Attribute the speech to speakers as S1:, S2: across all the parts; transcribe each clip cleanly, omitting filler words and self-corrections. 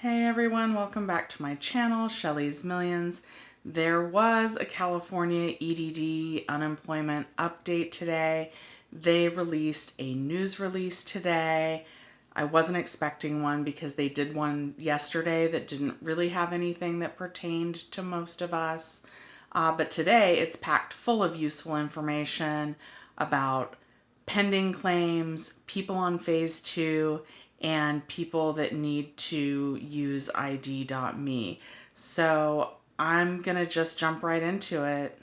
S1: Hey everyone, welcome back to my channel, Shelly's Millions. There was a California EDD unemployment update today. They released a news release today. I wasn't expecting one because they did one yesterday that didn't really have anything that pertained to most of us. But today it's packed full of useful information about pending claims, people on phase 2, and people that need to use ID.me. So I'm gonna just jump right into it.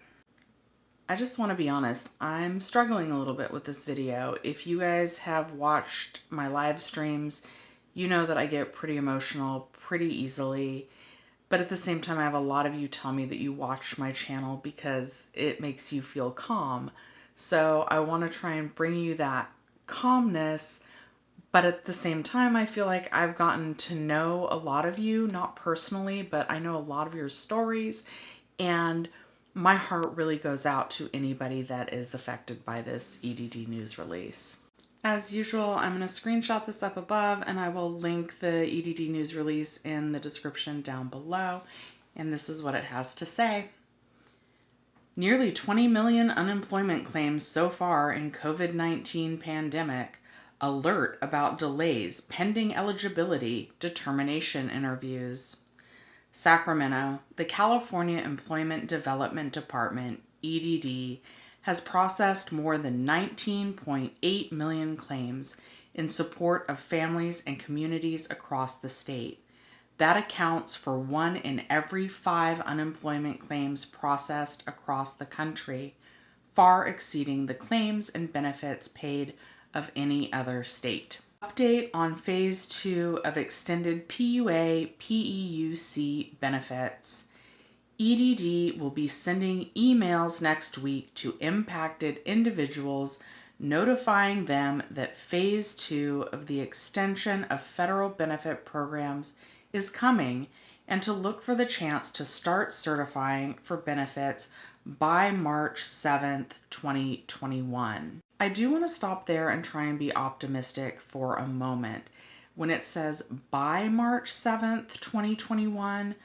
S1: I just want to be honest, I'm struggling a little bit with this video. If you guys have watched my live streams, you know that I get pretty emotional pretty easily. But at the same time, I have a lot of you tell me that you watch my channel because it makes you feel calm. So I want to try and bring you that calmness, but at the same time, I feel like I've gotten to know a lot of you, not personally, but I know a lot of your stories, and my heart really goes out to anybody that is affected by this EDD news release. As usual, I'm going to screenshot this up above and I will link the EDD news release in the description down below. And this is what it has to say. Nearly 20 million unemployment claims so far in COVID-19 pandemic. Alert about delays pending eligibility determination interviews. Sacramento, the California Employment Development Department, EDD, has processed more than 19.8 million claims in support of families and communities across the state. That accounts for 1 in every 5 unemployment claims processed across the country, far exceeding the claims and benefits paid of any other state. Update on Phase 2 of extended PUA PEUC benefits. EDD will be sending emails next week to impacted individuals notifying them that Phase 2 of the extension of federal benefit programs is coming and to look for the chance to start certifying for benefits by March 7th, 2021. I do want to stop there and try and be optimistic for a moment. When it says by March 7th, 2021,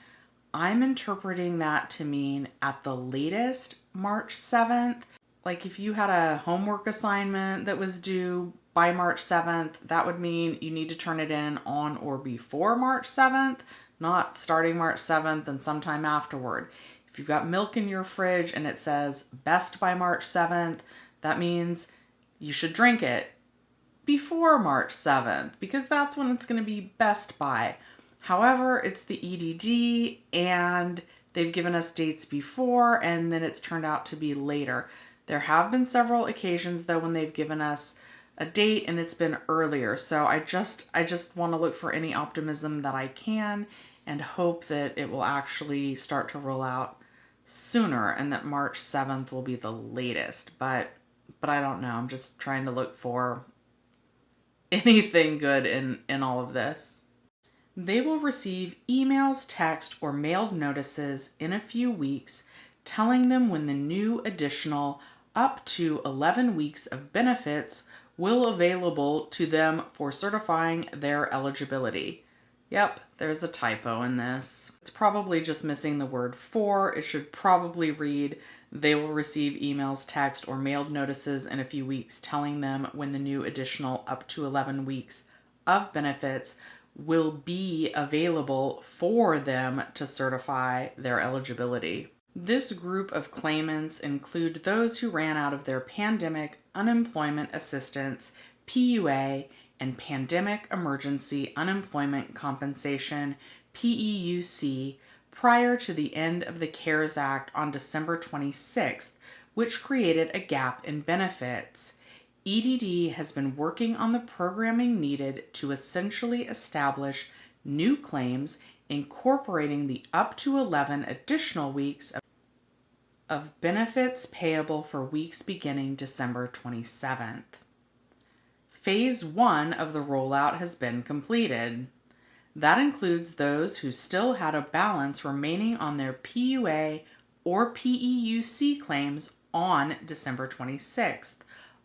S1: I'm interpreting that to mean at the latest March 7th. Like if you had a homework assignment that was due by March 7th, that would mean you need to turn it in on or before March 7th, not starting March 7th and sometime afterward. If you've got milk in your fridge and it says best by March 7th, that means you should drink it before March 7th because that's when it's going to be best by. However, it's the EDD and they've given us dates before and then it's turned out to be later. There have been several occasions though when they've given us a date and it's been earlier. So I just want to look for any optimism that I can and hope that it will actually start to roll out sooner and that March 7th will be the latest. But I don't know. I'm just trying to look for anything good in all of this. They will receive emails, text, or mailed notices in a few weeks telling them when the new additional up to 11 weeks of benefits will available to them for certifying their eligibility. Yep, there's a typo in this. It's probably just missing the word for. It should probably read, they will receive emails, text, or mailed notices in a few weeks telling them when the new additional up to 11 weeks of benefits will be available for them to certify their eligibility. This group of claimants include those who ran out of their Pandemic Unemployment Assistance, PUA, and Pandemic Emergency Unemployment Compensation, PEUC, prior to the end of the CARES Act on December 26th, which created a gap in benefits. EDD has been working on the programming needed to essentially establish new claims incorporating the up to 11 additional weeks of benefits payable for weeks beginning December 27th. Phase 1 of the rollout has been completed. That includes those who still had a balance remaining on their PUA or PEUC claims on December 26th.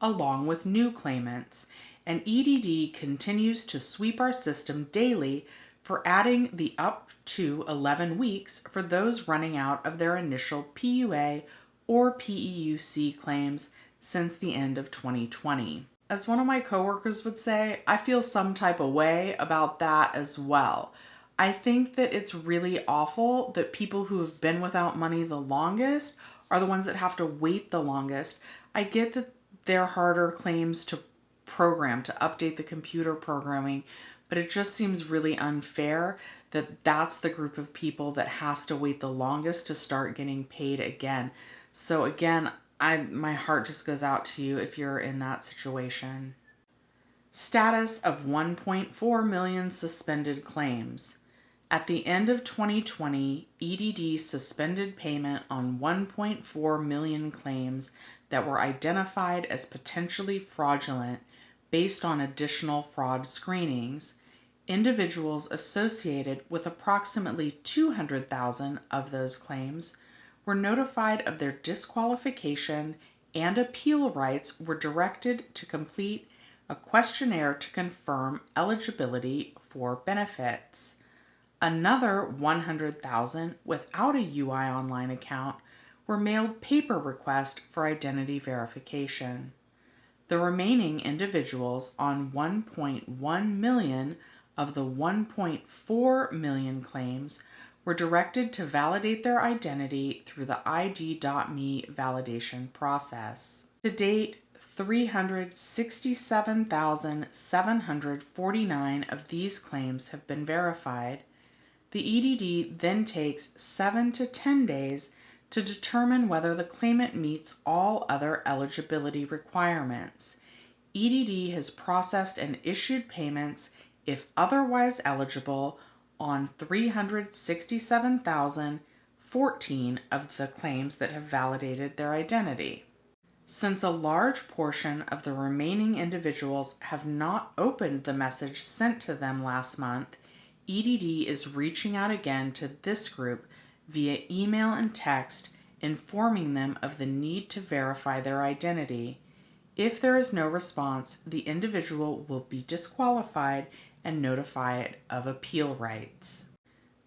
S1: Along with new claimants, and EDD continues to sweep our system daily for adding the up to 11 weeks for those running out of their initial PUA or PEUC claims since the end of 2020. As one of my coworkers would say, I feel some type of way about that as well. I think that it's really awful that people who have been without money the longest are the ones that have to wait the longest. I get that they're harder claims to program, to update the computer programming, but it just seems really unfair that that's the group of people that has to wait the longest to start getting paid again. So again, my heart just goes out to you if you're in that situation. Status of 1.4 million suspended claims. At the end of 2020, EDD suspended payment on 1.4 million claims that were identified as potentially fraudulent based on additional fraud screenings. Individuals associated with approximately 200,000 of those claims were notified of their disqualification, and appeal rights were directed to complete a questionnaire to confirm eligibility for benefits. Another 100,000 without a UI Online account were mailed paper requests for identity verification. The remaining individuals on 1.1 million of the 1.4 million claims were directed to validate their identity through the ID.me validation process. To date, 367,749 of these claims have been verified. The EDD then takes 7 to 10 days to determine whether the claimant meets all other eligibility requirements. EDD has processed and issued payments, if otherwise eligible, on 367,014 of the claims that have validated their identity. Since a large portion of the remaining individuals have not opened the message sent to them last month, EDD is reaching out again to this group via email and text, informing them of the need to verify their identity. If there is no response, the individual will be disqualified and notified of appeal rights.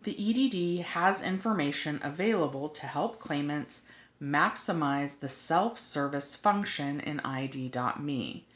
S1: The EDD has information available to help claimants maximize the self-service function in ID.me.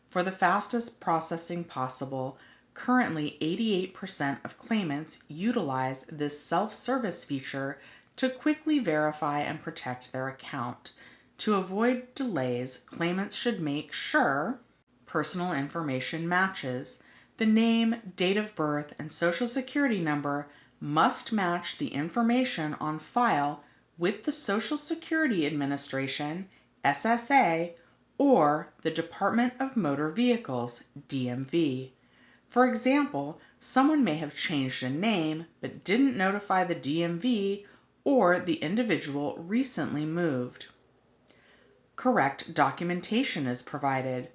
S1: For the fastest processing possible, currently 88% of claimants utilize this self-service feature to quickly verify and protect their account. To avoid delays, claimants should make sure personal information matches. The name, date of birth, and social security number must match the information on file with the Social Security Administration, SSA, or the Department of Motor Vehicles, DMV. For example, someone may have changed a name but didn't notify the DMV, or the individual recently moved. Correct documentation is provided.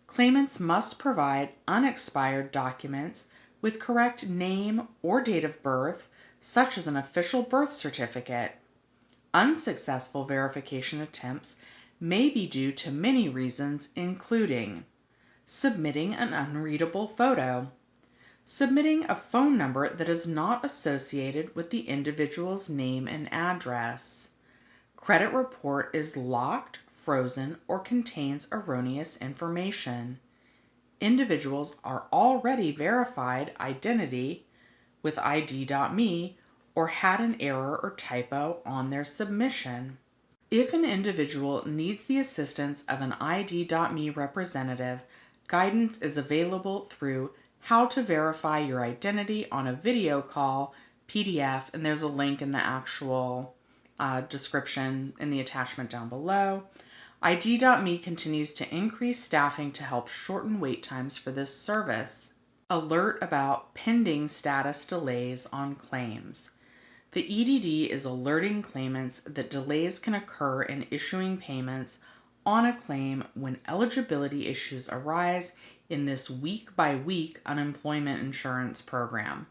S1: Claimants must provide unexpired documents with correct name or date of birth, such as an official birth certificate. Unsuccessful verification attempts may be due to many reasons, including submitting an unreadable photo, submitting a phone number that is not associated with the individual's name and address, credit report is locked, frozen, or contains erroneous information. Individuals are already verified identity with ID.me or had an error or typo on their submission. If an individual needs the assistance of an ID.me representative, guidance is available through How to Verify Your Identity on a Video Call PDF, and there's a link in the actual description in the attachment down below. ID.me continues to increase staffing to help shorten wait times for this service. Alert about pending status delays on claims. The EDD is alerting claimants that delays can occur in issuing payments on a claim when eligibility issues arise in this week-by-week unemployment insurance program.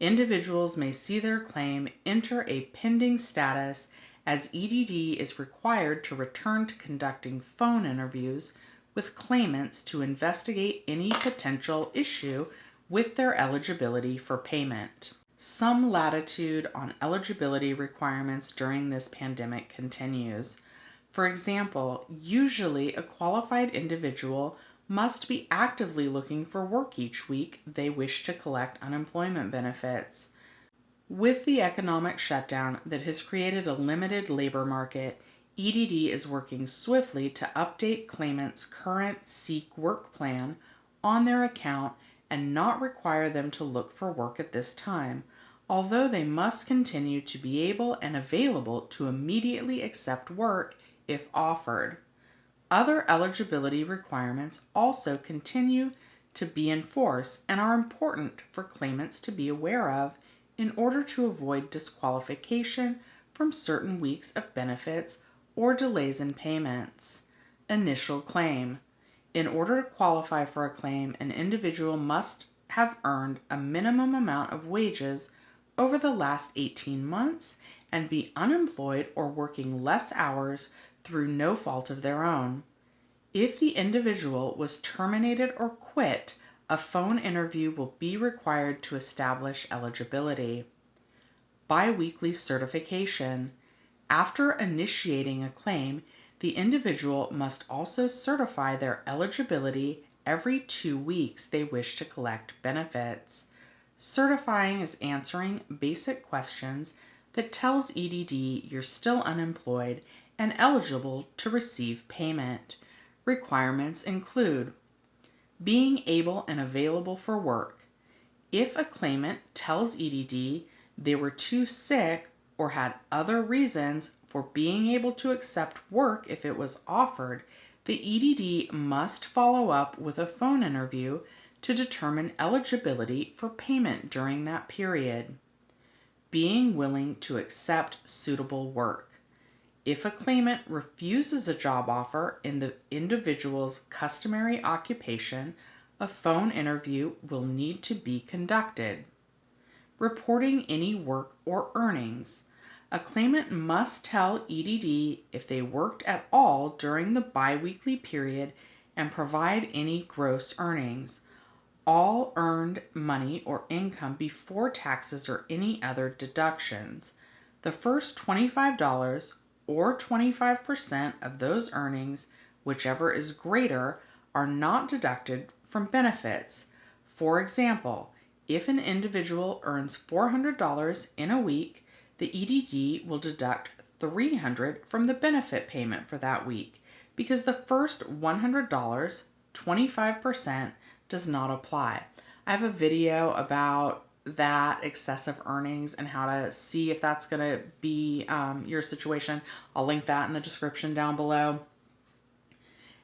S1: Individuals may see their claim enter a pending status, as EDD is required to return to conducting phone interviews with claimants to investigate any potential issue with their eligibility for payment. Some latitude on eligibility requirements during this pandemic continues. For example, usually a qualified individual must be actively looking for work each week they wish to collect unemployment benefits. With the economic shutdown that has created a limited labor market, EDD is working swiftly to update claimants' current Seek work plan on their account and not require them to look for work at this time, although they must continue to be able and available to immediately accept work if offered. Other eligibility requirements also continue to be in force and are important for claimants to be aware of in order to avoid disqualification from certain weeks of benefits or delays in payments. Initial claim. In order to qualify for a claim, an individual must have earned a minimum amount of wages over the last 18 months and be unemployed or working less hours through no fault of their own. If the individual was terminated or quit, a phone interview will be required to establish eligibility. Biweekly certification. After initiating a claim, the individual must also certify their eligibility every 2 weeks they wish to collect benefits. Certifying is answering basic questions that tells EDD you're still unemployed and eligible to receive payment. Requirements include being able and available for work. If a claimant tells EDD they were too sick or had other reasons for being able to accept work if it was offered, the EDD must follow up with a phone interview to determine eligibility for payment during that period. Being willing to accept suitable work. If a claimant refuses a job offer in the individual's customary occupation, a phone interview will need to be conducted. Reporting any work or earnings. A claimant must tell EDD if they worked at all during the biweekly period and provide any gross earnings. All earned money or income before taxes or any other deductions. The first $25 or 25% of those earnings, whichever is greater, are not deducted from benefits. For example, if an individual earns $400 in a week, the EDD will deduct $300 from the benefit payment for that week because the first $100, 25%, does not apply. I have a video about that excessive earnings and how to see if that's going to be your situation. I'll link that in the description down below.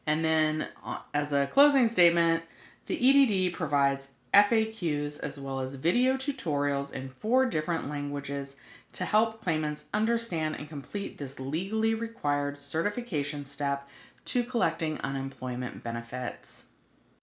S1: And then as a closing statement, the EDD provides FAQs as well as video tutorials in 4 different languages to help claimants understand and complete this legally required certification step to collecting unemployment benefits.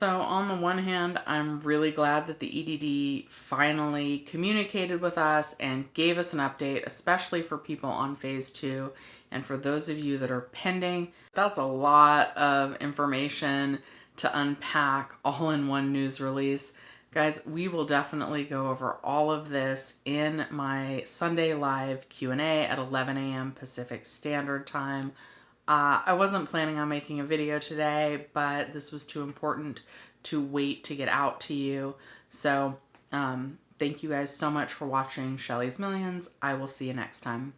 S1: So on the one hand, I'm really glad that the EDD finally communicated with us and gave us an update, especially for people on phase 2. And for those of you that are pending, that's a lot of information to unpack all in one news release. Guys, we will definitely go over all of this in my Sunday live Q&A at 11 a.m. Pacific Standard Time. I wasn't planning on making a video today, but this was too important to wait to get out to you. So thank you guys so much for watching Shelly's Millions. I will see you next time.